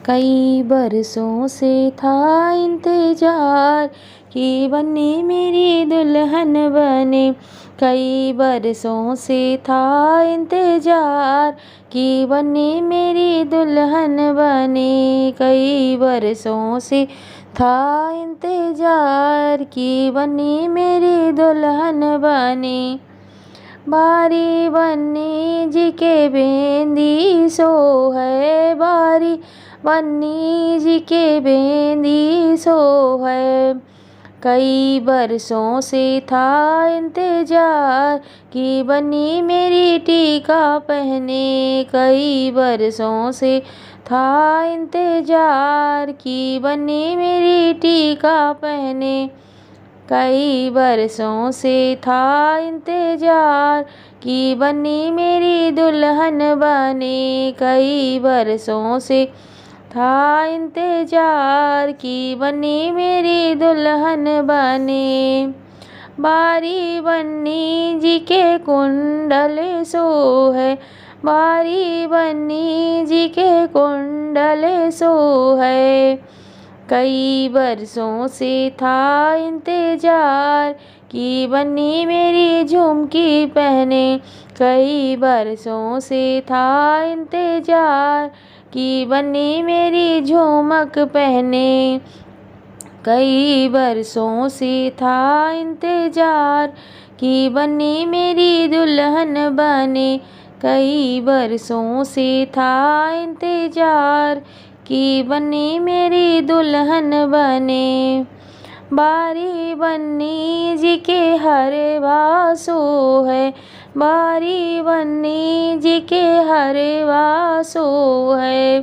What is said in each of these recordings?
कई बरसों से था इंतजार कि बन्नी मेरी दुल्हन बने। कई बरसों से था इंतजार कि बन्नी मेरी दुल्हन बने। कई बरसों से था इंतजार कि बन्नी मेरी दुल्हन बने। बारी बन्नी जी के बेंदी सो है, बारी बन्नी जी के बेंदी सो है। कई बरसों से था इंतजार कि बन्नी मेरी टीका पहने। कई बरसों से था इंतजार कि बन्नी मेरी टीका पहने। कई बरसों से था इंतजार कि बन्नी मेरी दुल्हन बने। कई बरसों से था इंतजार कि बन्नी मेरी दुल्हन बने। बारी बन्नी जी के कुंडल सो है, बारी बन्नी जी के कुंडल सो है। कई बरसों से था इंतजार कि बन्नी मेरी झुमकी पहने। कई बरसों से था इंतजार कि बन्नी मेरी झुमक पहने। कई बरसों से था इंतजार कि बन्नी मेरी दुल्हन बने। कई बरसों से था इंतजार कि बन्नी मेरी दुल्हन बने। बारी बन्नी जी के हरे बासो है, बारी बन्नी जी के हरे बासो है।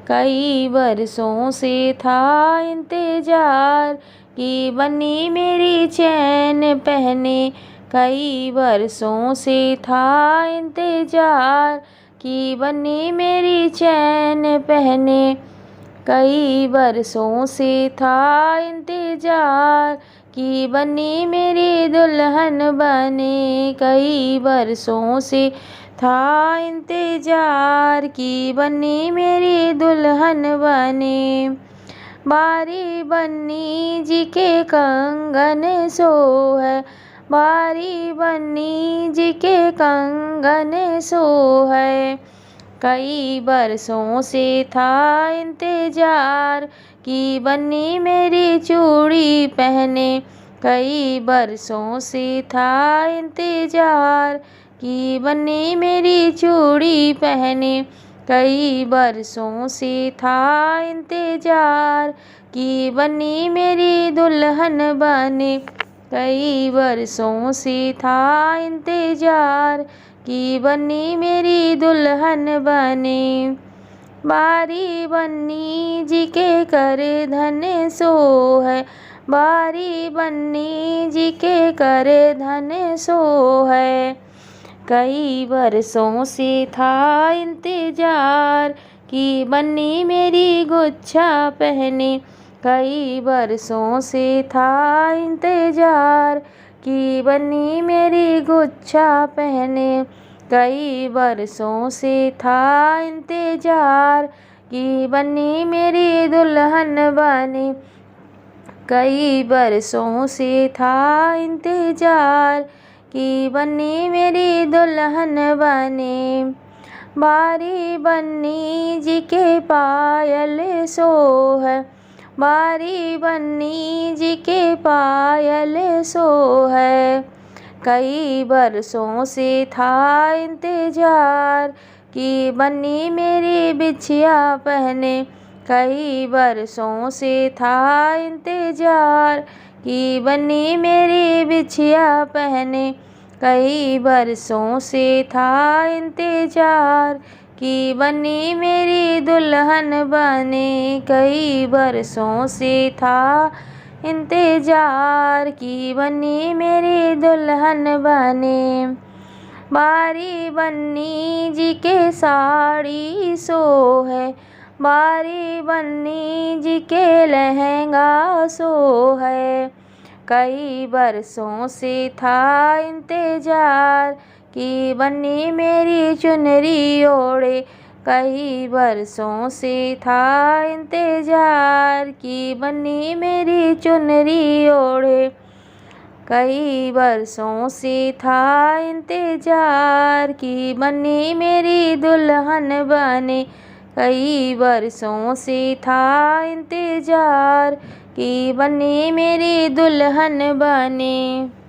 कई बरसों से था इंतजार कि बन्नी मेरी चैन पहने। कई बरसों से था इंतजार कि बन्नी मेरी चैन पहने। कई बरसों से था इंतजार कि बन्नी मेरी दुल्हन बने। कई बरसों से था इंतजार कि बन्नी मेरी दुल्हन बने। बारी बन्नी जी के कंगन सो है, बारी बन्नी जी के कंगन सो है। कई बरसों से था इंतजार कि बन्नी मेरी चूड़ी पहने। कई बरसों से था इंतजार कि बन्नी मेरी चूड़ी पहने। कई बरसों से था इंतजार कि बन्नी मेरी दुल्हन बने। कई बरसों से था इंतजार कि बन्नी मेरी दुल्हन बने। बारी बन्नी जी के कर धन सो है, बारी बन्नी जी के कर धन सो है। कई बरसों से था इंतजार कि बन्नी मेरी गुच्छा पहने। कई बरसों से था इंतजार कि बन्नी मेरी गुच्छा पहने। कई बरसों से था इंतजार कि बन्नी मेरी दुल्हन बने। कई बरसों से था इंतजार कि बन्नी मेरी दुल्हन बने। बारी बन्नी जी के पायल सो है, बारी बन्नी जी के पायल सो है। कई बरसों से था इंतजार कि बन्नी मेरी बिछिया पहने। कई बरसों से था इंतजार कि बन्नी मेरी बिछिया पहने। कई बरसों से था इंतजार कि बन्नी मेरी दुल्हन बने। कई बरसों से था इंतजार कि बन्नी मेरी दुल्हन बने। बारी बन्नी जी के साड़ी सो है, बारी बन्नी जी के लहंगा सो है। कई बरसों से था इंतजार कि बन्नी मेरी चुनरी ओढ़े। कई बरसों से था इंतजार कि बन्नी मेरी चुनरी ओढ़े। कई बरसों से था इंतजार कि बन्नी मेरी दुल्हन बने। कई बरसों से था इंतजार कि बन्नी मेरी दुल्हन बने।